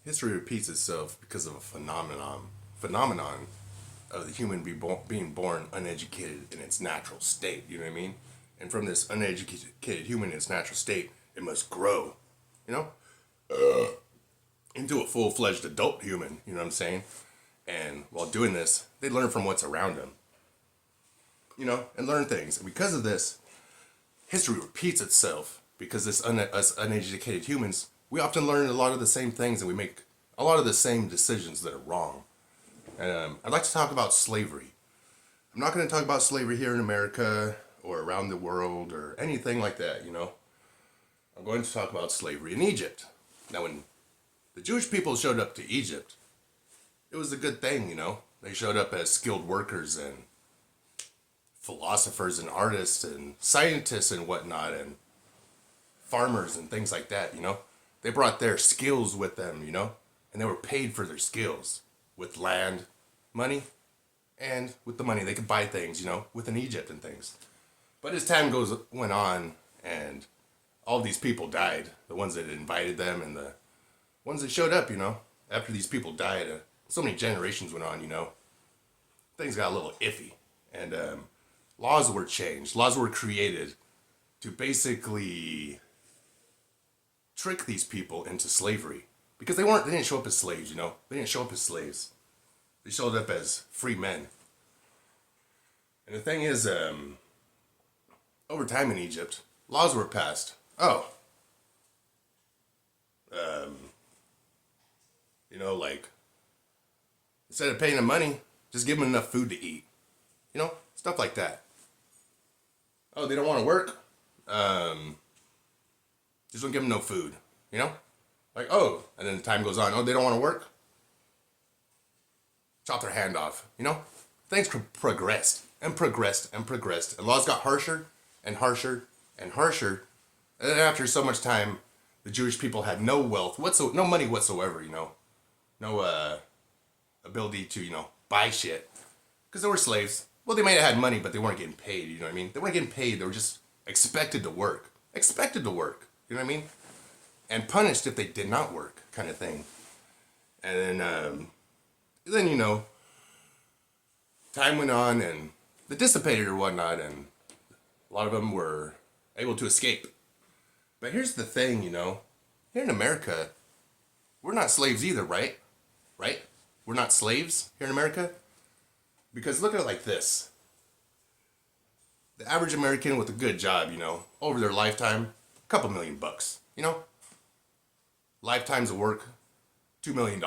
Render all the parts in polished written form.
History repeats itself because of a phenomenon of the human being born uneducated in its natural state. You know what I mean? And from this uneducated human in its natural state, it must grow. You know, into a full-fledged adult human. You know what I'm saying? And while doing this, they learn from what's around them. You know, and learn things. And because of this, history repeats itself because us uneducated humans, we often learn a lot of the same things and we make a lot of the same decisions that are wrong. I'd like to talk about slavery. I'm not going to talk about slavery here in America or around the world or anything like that, you know. I'm going to talk about slavery in Egypt. Now, when the Jewish people showed up to Egypt, it was a good thing, you know. They showed up as skilled workers and philosophers and artists and scientists and whatnot and farmers and things like that, you know. They brought their skills with them, you know, and they were paid for their skills with land, money, and with the money they could buy things, you know, within Egypt and things. But as time went on and all these people died, the ones that invited them and the ones that showed up, you know, after these people died, so many generations went on, you know, things got a little iffy. And laws were changed. Laws were created to basically trick these people into slavery. Because they didn't show up as slaves, you know. They didn't show up as slaves. They showed up as free men. And the thing is, over time in Egypt, laws were passed. You know, like, instead of paying them money, just give them enough food to eat. You know, stuff like that. Oh, they don't want to work? Just don't give them no food, you know? Like, oh, and then time goes on. Oh, they don't want to work? Chop their hand off, you know? Things progressed and progressed and progressed. And laws got harsher and harsher and harsher. And then after so much time, the Jewish people had no wealth, no money whatsoever, you know? No ability to, you know, buy shit. Because they were slaves. Well, they may have had money, but they weren't getting paid, you know what I mean? They weren't getting paid. They were just expected to work. Expected to work, you know what I mean? And punished if they did not work, kind of thing. And then you know, time went on and they dissipated or whatnot, and a lot of them were able to escape. But here's the thing, you know, here in America, we're not slaves either, right? Right? We're not slaves here in America. Because look at it like this. The average American with a good job, you know, over their lifetime, a couple $1,000,000, you know? Lifetimes of work, $2 million.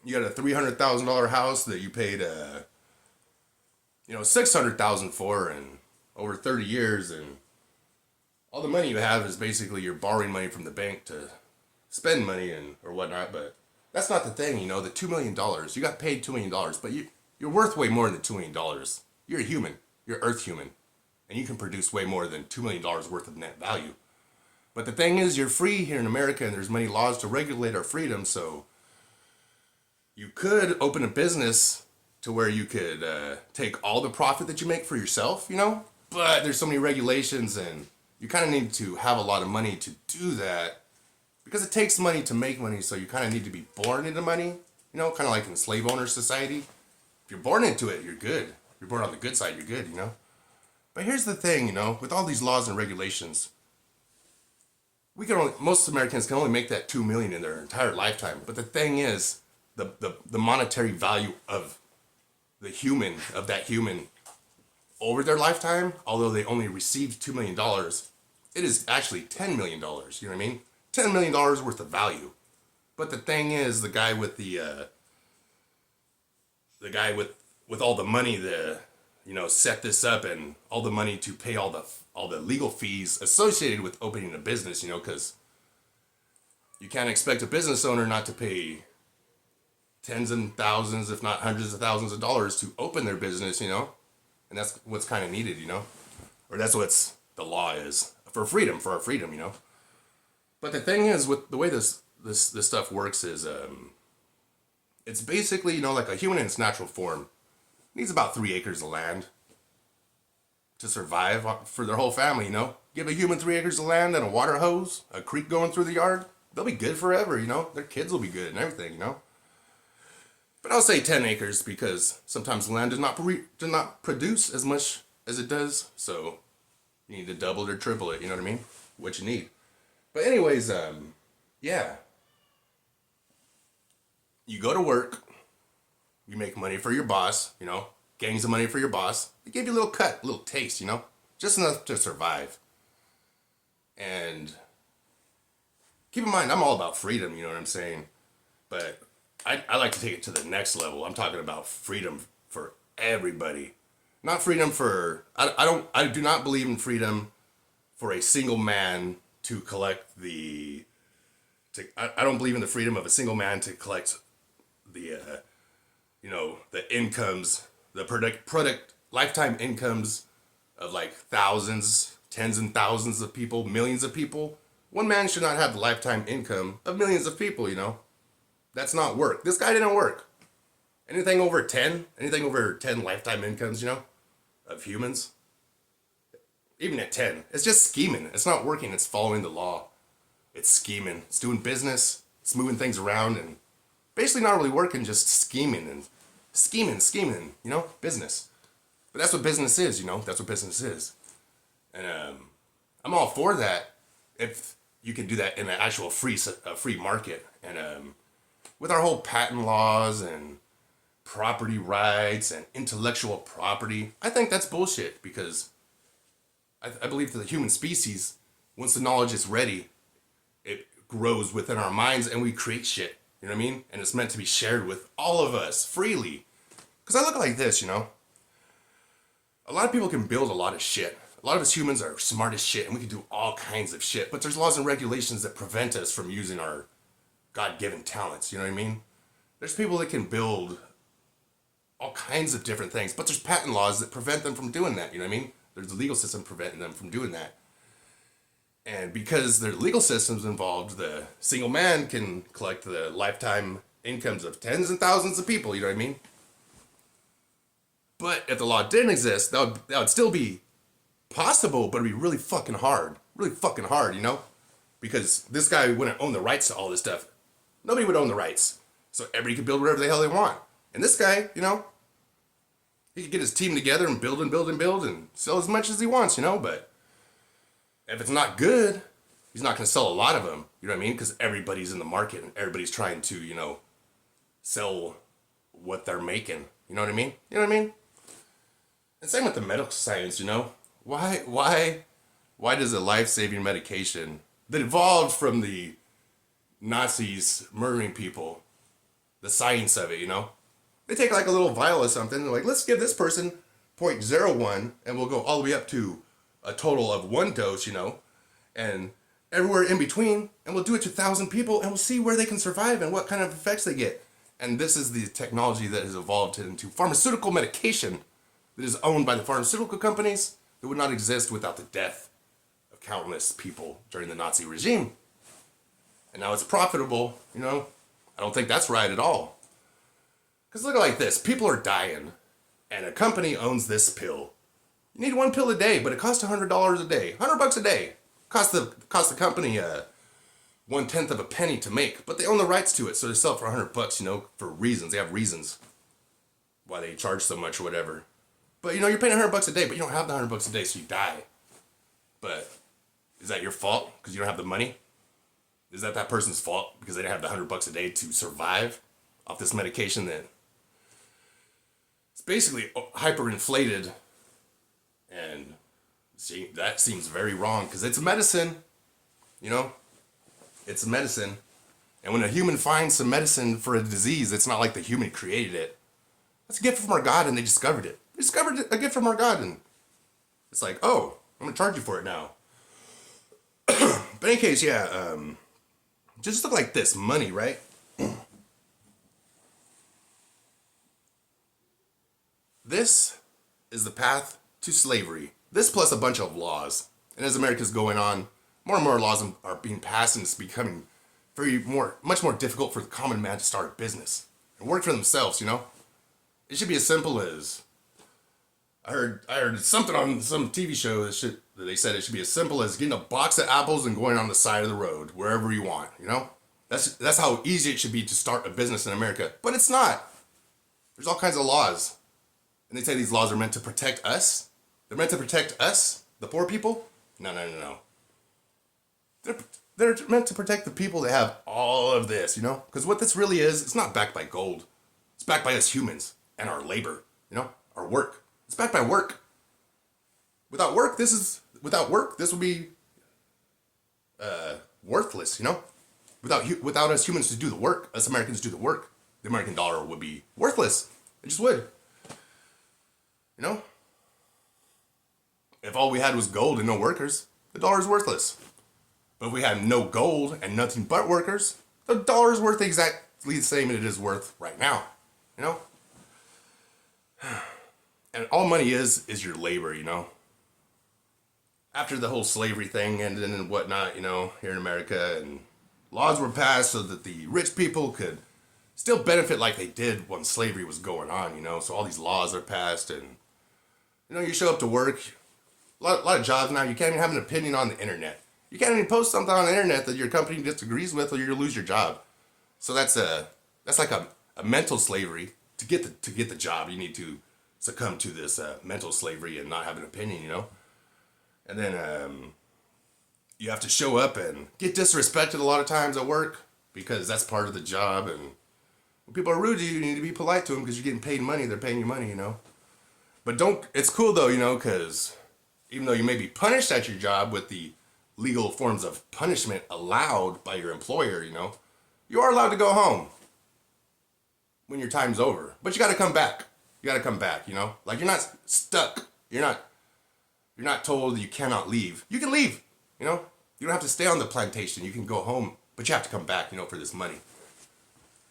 You got a $300,000 house that you paid, you know, $600,000 for in over 30 years, and all the money you have is basically you're borrowing money from the bank to spend money and or whatnot. But that's not the thing, you know. The $2 million, you got paid $2 million, but you're worth way more than $2 million. You're a human. You're Earth human. And you can produce way more than $2 million worth of net value. But the thing is, you're free here in America, and there's many laws to regulate our freedom, so you could open a business to where you could take all the profit that you make for yourself, you know? But there's so many regulations, and you kind of need to have a lot of money to do that, because it takes money to make money, so you kind of need to be born into money, you know, kind of like in slave owner society. If you're born into it, you're good. If you're born on the good side, you're good, you know? But here's the thing, you know, with all these laws and regulations, most Americans can only make that $2 million in their entire lifetime. But the thing is, the monetary value of that human over their lifetime, although they only received $2 million, it is actually $10 million. You know what I mean? $10 million worth of value. But the thing is, the guy with all the money you know, set this up and all the money to pay all the legal fees associated with opening a business, you know, because you can't expect a business owner not to pay tens and thousands, if not hundreds of thousands of dollars to open their business, you know, and that's what's kind of needed, you know, or that's what's the law is for our freedom, you know. But the thing is, with the way this stuff works is, it's basically, you know, like a human in its natural form needs about 3 acres of land. to survive for their whole family, you know? Give a human 3 acres of land and a water hose, a creek going through the yard, they'll be good forever, you know? Their kids will be good and everything, you know? But I'll say 10 acres because sometimes land does not produce as much as it does, so you need to double it or triple it, you know what I mean? What you need. But anyways, yeah. You go to work, you make money for your boss, you know, gangs of money for your boss. They give you a little cut, a little taste, you know, just enough to survive. And keep in mind, I'm all about freedom, you know what I'm saying? But I like to take it to the next level. I'm talking about freedom for everybody. Not freedom for, I do not believe in freedom for a single man to collect I don't believe in the freedom of a single man to collect the, the incomes, the product lifetime incomes of like thousands, tens and thousands of people, millions of people. One man should not have the lifetime income of millions of people, you know. That's not work. This guy didn't work. Anything over 10 lifetime incomes, you know, of humans, even at 10, it's just scheming. It's not working. It's following the law. It's scheming. It's doing business. It's moving things around and basically not really working, just scheming, you know, business. But that's what business is, you know, that's what business is. And I'm all for that if you can do that in an actual free market. And with our whole patent laws and property rights and intellectual property, I think that's bullshit because I believe that the human species, once the knowledge is ready, it grows within our minds and we create shit. You know what I mean? And it's meant to be shared with all of us freely. Because I look like this, you know? A lot of people can build a lot of shit. A lot of us humans are smart as shit and we can do all kinds of shit. But there's laws and regulations that prevent us from using our God-given talents. You know what I mean? There's people that can build all kinds of different things. But there's patent laws that prevent them from doing that. You know what I mean? There's a legal system preventing them from doing that. And because their legal system's involved, the single man can collect the lifetime incomes of tens and thousands of people, you know what I mean? But if the law didn't exist, that would still be possible, but it'd be really fucking hard. Really fucking hard, you know? Because this guy wouldn't own the rights to all this stuff. Nobody would own the rights. So everybody could build whatever the hell they want. And this guy, you know, he could get his team together and build and sell as much as he wants, you know? But if it's not good, he's not going to sell a lot of them. You know what I mean? Because everybody's in the market and everybody's trying to, you know, sell what they're making. You know what I mean? You know what I mean? And same with the medical science, you know? Why does a life-saving medication that evolved from the Nazis murdering people, the science of it, you know? They take like a little vial or something, they're like, let's give this person 0.01 and we'll go all the way up to a total of 1 dose, you know, and everywhere in between, and we'll do it to 1,000 people and we'll see where they can survive and what kind of effects they get. And this is the technology that has evolved into pharmaceutical medication that is owned by the pharmaceutical companies that would not exist without the death of countless people during the Nazi regime. And now it's profitable, you know. I don't think that's right at all. Because look at it like this, people are dying and a company owns this pill. You need 1 pill a day, but it costs $100 a day. $100 a day. Cost the company 1/10 of a penny to make, but they own the rights to it, so they sell it for $100, you know, for reasons. They have reasons why they charge so much or whatever. But you know, you're paying $100 a day, but you don't have the $100 a day, so you die. But is that your fault because you don't have the money? Is that person's fault because they didn't have the $100 a day to survive off this medication that it's basically hyperinflated? And see, that seems very wrong because it's medicine, you know? It's medicine. And when a human finds some medicine for a disease, it's not like the human created it. That's a gift from our God and they discovered it. They discovered a gift from our God and it's like, oh, I'm going to charge you for it now. But in any case, yeah, just look like this, money, right? This is the path to slavery. This plus a bunch of laws. And as America's going on, more and more laws are being passed and it's becoming much more difficult for the common man to start a business and work for themselves, you know? It should be as simple as I heard something on some TV show that they said it should be as simple as getting a box of apples and going on the side of the road wherever you want. You know, that's how easy it should be to start a business in America. But it's not. There's all kinds of laws, and they say these laws are meant to protect us. They're meant to protect us, the poor people. No, no, no, no. They're meant to protect the people that have all of this. You know, because what this really is, it's not backed by gold. It's backed by us humans and our labor. You know, our work. It's backed by work. Without work, this would be worthless, you know? Without us humans to do the work, us Americans do the work, the American dollar would be worthless. It just would. You know? If all we had was gold and no workers, the dollar is worthless. But if we had no gold and nothing but workers, the dollar is worth exactly the same it is worth right now. You know? And all money is your labor, you know? After the whole slavery thing ended and whatnot, you know, here in America, and laws were passed so that the rich people could still benefit like they did when slavery was going on, you know? So all these laws are passed, and, you know, you show up to work, a lot of jobs now, you can't even have an opinion on the internet. You can't even post something on the internet that your company disagrees with, or you're gonna lose your job. So that's like a mental slavery. To get the job, you need to succumb to this mental slavery and not have an opinion, you know? And then you have to show up and get disrespected a lot of times at work because that's part of the job. And when people are rude to you, you need to be polite to them because you're getting paid money. They're paying you money, you know? But it's cool though, you know, because even though you may be punished at your job with the legal forms of punishment allowed by your employer, you know, you are allowed to go home when your time's over. But you got to come back. You got to come back, you know? Like, you're not stuck. You're not told you cannot leave. You can leave, you know? You don't have to stay on the plantation. You can go home, but you have to come back, you know, for this money.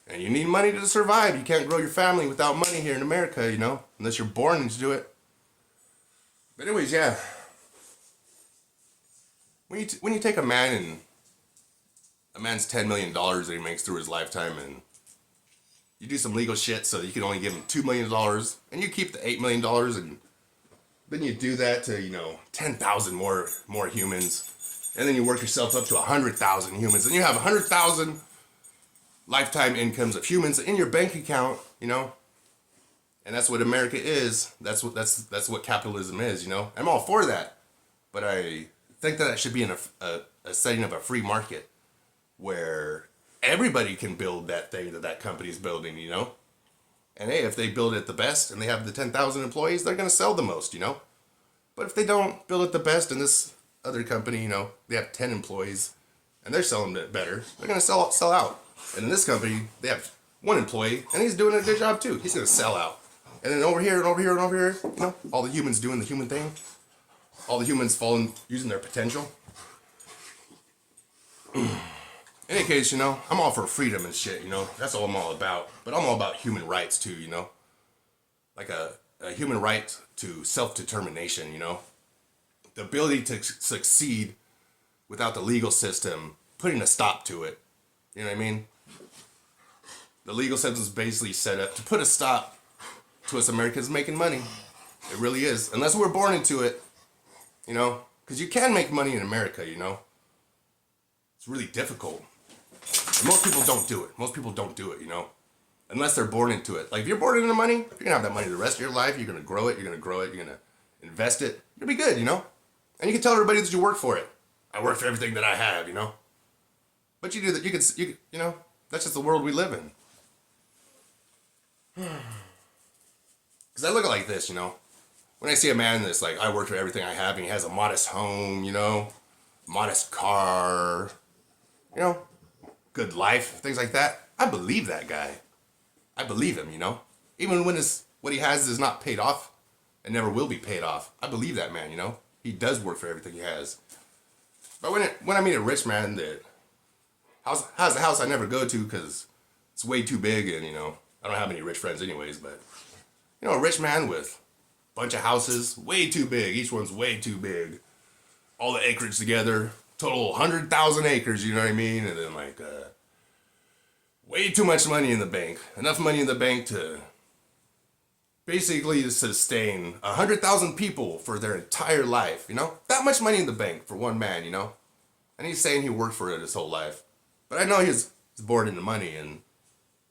And you need money to survive. You can't grow your family without money here in America, you know? Unless you're born to do it. But anyways, yeah. When you take a man's $10 million that he makes through his lifetime, and you do some legal shit so that you can only give him $2 million, and you keep the $8 million, and then you do that to, you know, 10,000 more humans, and then you work yourself up to 100,000 humans, and you have 100,000 lifetime incomes of humans in your bank account, you know, and that's what America is. That's what capitalism is, you know. I'm all for that, but I think that it should be in a setting of a free market where everybody can build that thing that company's building, you know? And hey, if they build it the best and they have the 10,000 employees, they're going to sell the most, you know? But if they don't build it the best and this other company, you know, they have 10 employees and they're selling it better, they're going to sell out. And in this company, they have one employee and he's doing a good job too. He's going to sell out. And then over here and over here and over here, you know, all the humans doing the human thing. All the humans using their potential. In any case, you know, I'm all for freedom and shit, you know. That's all I'm all about. But I'm all about human rights too, you know. Like a human right to self-determination, you know. The ability to succeed without the legal system putting a stop to it. You know what I mean? The legal system is basically set up to put a stop to us Americans making money. It really is. Unless we're born into it, you know. Because you can make money in America, you know. It's really difficult. And most people don't do it. Most people don't do it, you know. Unless they're born into it. Like, if you're born into money, you're going to have that money the rest of your life. You're going to grow it. You're going to grow it. You're going to invest it. You'll be good, you know. And you can tell everybody that you work for it. I work for everything that I have, you know. But you do that. You know, that's just the world we live in. Because I look at it like this, you know. When I see a man that's like, I work for everything I have, and he has a modest home, you know, modest car, you know, good life, things like that, I believe that guy. I believe him, you know. Even when what he has is not paid off and never will be paid off, I believe that man, you know. He does work for everything he has. But when I meet a rich man that has a house I never go to because it's way too big, and, you know, I don't have any rich friends anyways, but, you know, a rich man with a bunch of houses, way too big, each one's way too big, all the acreage together, total 100,000 acres, you know what I mean? And then, like, way too much money in the bank. Enough money in the bank to basically to sustain 100,000 people for their entire life, you know? That much money in the bank for one man, you know? And he's saying he worked for it his whole life. But I know he's bored into money, and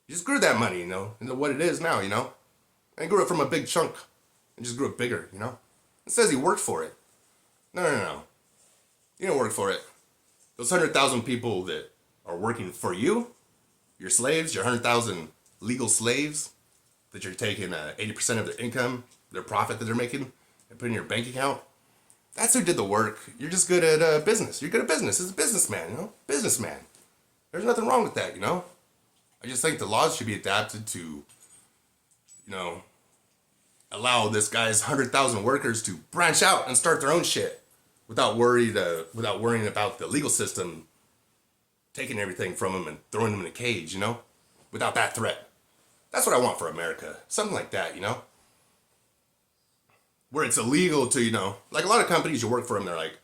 he just grew that money, you know, into what it is now, you know? And he grew it from a big chunk and just grew it bigger, you know? It says he worked for it. No. You didn't work for it. Those 100,000 people that are working for you, your slaves, your 100,000 legal slaves that you're taking 80% of their income, their profit that they're making, and putting in your bank account, that's who did the work. You're just good at business. You're good at business. As a businessman, you know? Businessman. There's nothing wrong with that, you know? I just think the laws should be adapted to, you know, allow this guy's 100,000 workers to branch out and start their own shit without worrying about the legal system taking everything from them and throwing them in a cage, you know? Without that threat. That's what I want for America. Something like that, you know? Where it's illegal to, you know, like a lot of companies you work for them, they're like,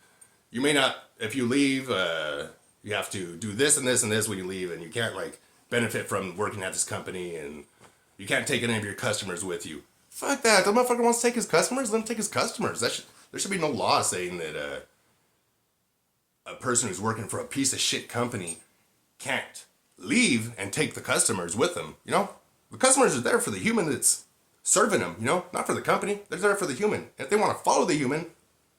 you may not, if you leave, you have to do this and this and this when you leave, and you can't, like, benefit from working at this company, and you can't take any of your customers with you. Fuck that. The motherfucker wants to take his customers, let him take his customers. There should be no law saying that a person who's working for a piece of shit company can't leave and take the customers with them, you know? The customers are there for the human that's serving them, you know? Not for the company. They're there for the human. If they want to follow the human,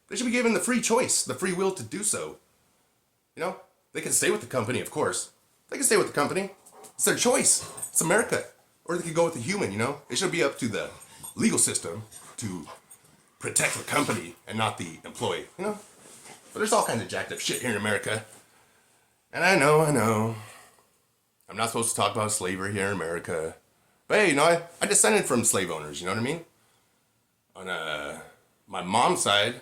they should be given the free choice, the free will to do so. You know? They can stay with the company, of course. They can stay with the company. It's their choice. It's America. Or they could go with the human, you know? It should be up to the legal system to protect the company and not the employee, you know? But there's all kinds of jacked up shit here in America. And I know. I'm not supposed to talk about slavery here in America. But hey, you know, I descended from slave owners, you know what I mean? On my mom's side,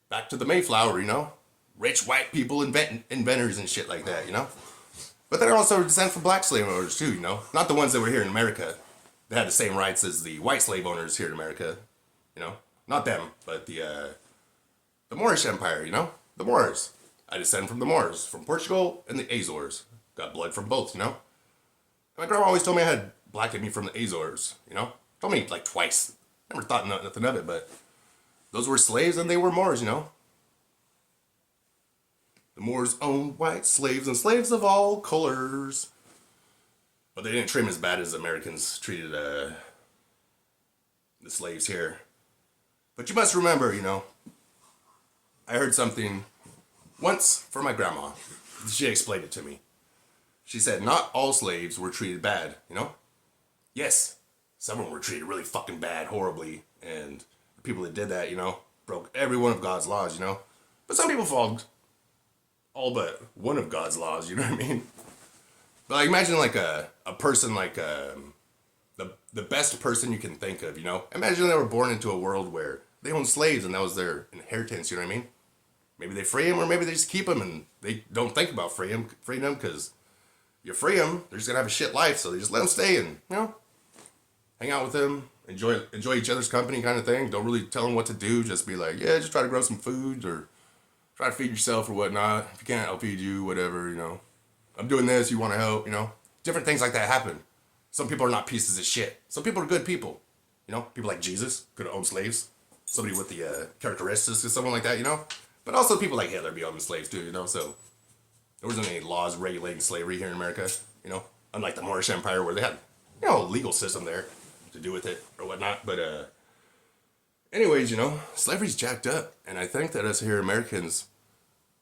back to the Mayflower, you know? Rich white people, inventors and shit like that, you know? But they're also descended from black slave owners too, you know? Not the ones that were here in America. They had the same rights as the white slave owners here in America, you know? Not them, but the Moorish Empire, you know? The Moors. I descend from the Moors, from Portugal and the Azores. Got blood from both, you know? My grandma always told me I had black in me from the Azores, you know? Told me like twice. Never thought nothing of it, but those were slaves and they were Moors, you know? The Moors owned white slaves and slaves of all colors. But they didn't treat them as bad as Americans treated the slaves here. But you must remember, you know, I heard something once from my grandma. She explained it to me. She said not all slaves were treated bad, you know? Yes, some of them were treated really fucking bad, horribly. And the people that did that, you know, broke every one of God's laws, you know? But some people followed all but one of God's laws, you know what I mean? But like, imagine like a person like the best person you can think of, you know? Imagine they were born into a world where they owned slaves and that was their inheritance, you know what I mean? Maybe they free them or maybe they just keep them and they don't think about freeing them because you free them, they're just gonna have a shit life, so they just let them stay and, you know, hang out with them, enjoy each other's company kind of thing. Don't really tell them what to do, just be like, yeah, just try to grow some food or try to feed yourself or whatnot. If you can't, I'll feed you, whatever, you know. I'm doing this, you want to help, you know. Different things like that happen. Some people are not pieces of shit. Some people are good people, you know. People like Jesus could have owned slaves. Somebody with the characteristics or something like that, you know. But also people like Hitler be owning slaves too, you know. So there wasn't any laws regulating slavery here in America, you know. Unlike the Moorish Empire where they had, you know, a legal system there to do with it or whatnot. But anyways, you know, slavery's jacked up. And I think that us here Americans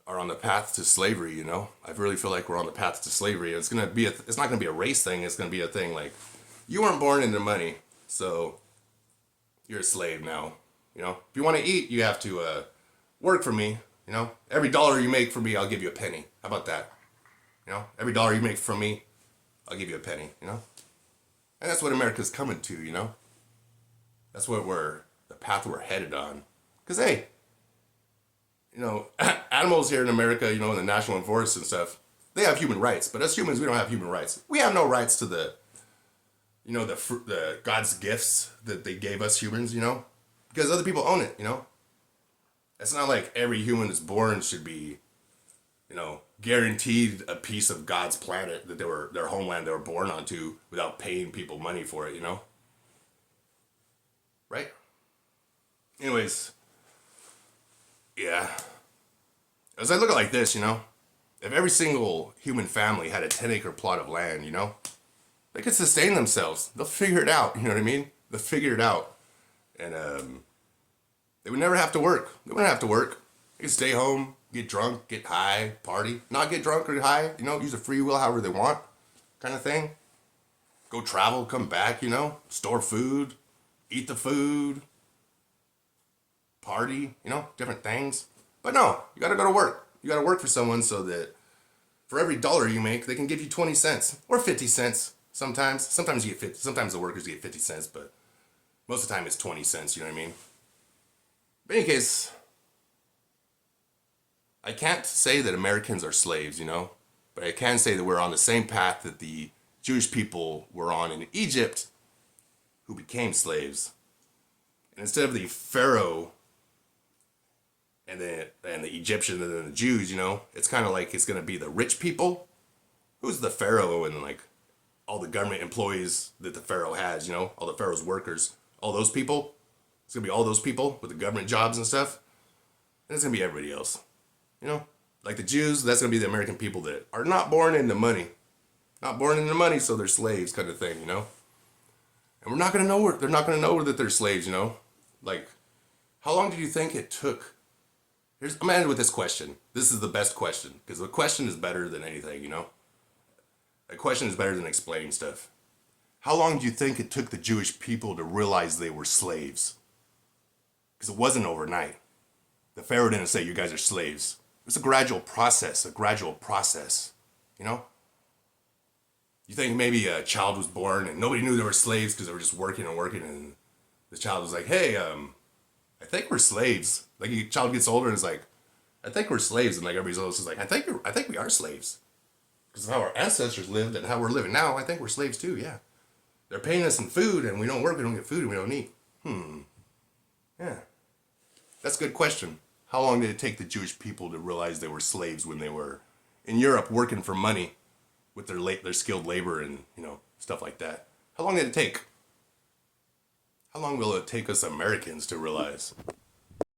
are on the path to slavery, you know? I really feel like we're on the path to slavery. It's gonna be it's not gonna be a race thing. It's gonna be a thing like, you weren't born into money, so you're a slave now. You know, if you want to eat, you have to work for me. You know, every dollar you make for me, I'll give you a penny. How about that? You know, every dollar you make from me, I'll give you a penny. You know, and that's what America's coming to. You know, that's what the path we're headed on. Cause hey, you know, animals here in America, you know, in the national forests and stuff, they have human rights. But us humans, we don't have human rights. We have no rights to the, you know, the God's gifts that they gave us humans, you know, because other people own it, you know. It's not like every human that's born should be, you know, guaranteed a piece of God's planet that their homeland they were born onto without paying people money for it, you know. right? Anyways, yeah. As I look at it like this, if every single human family had a 10-acre plot of land, they could sustain themselves. They'll figure it out. You know what I mean? They'll figure it out. And they would never have to work. They wouldn't have to work. They could stay home, get drunk, get high, party, not get drunk or high, use a free will however they want, kind of thing. Go travel, come back, store food, eat the food, party, different things. But no, you gotta go to work. You gotta work for someone so that for every dollar you make, they can give you 20 cents or 50 cents sometimes. Sometimes you get 50, sometimes the workers get 50 cents, but most of the time it's 20 cents, you know what I mean? But in any case, I can't say that Americans are slaves, but I can say that we're on the same path that the Jewish people were on in Egypt who became slaves. And instead of the Pharaoh and the Egyptians and then the Jews, it's kind of like it's going to be the rich people. Who's the Pharaoh and like all the government employees that the Pharaoh has, all the Pharaoh's workers, all those people. It's going to be all those people with the government jobs and stuff. And it's going to be everybody else. Like the Jews, that's going to be the American people that are not born into money. Not born into money, so they're slaves kind of thing, And we're not going to know they're not going to know that they're slaves, Like, how long do you think it took? I'm going to end with this question. This is the best question, because the question is better than anything, A question is better than explaining stuff. How long do you think it took the Jewish people to realize they were slaves? Because it wasn't overnight. The Pharaoh didn't say, you guys are slaves. It was a gradual process, You think maybe a child was born and nobody knew they were slaves because they were just working and working, and the child was like, hey, I think we're slaves. Like a child gets older and is like, I think we're slaves, and like everybody else is like, I think we are slaves. Because of how our ancestors lived and how we're living now, I think we're slaves too, yeah. They're paying us in food and we don't work, we don't get food, and we don't eat. Yeah. That's a good question. How long did it take the Jewish people to realize they were slaves when they were in Europe working for money with their skilled labor and, stuff like that? How long did it take? How long will it take us Americans to realize?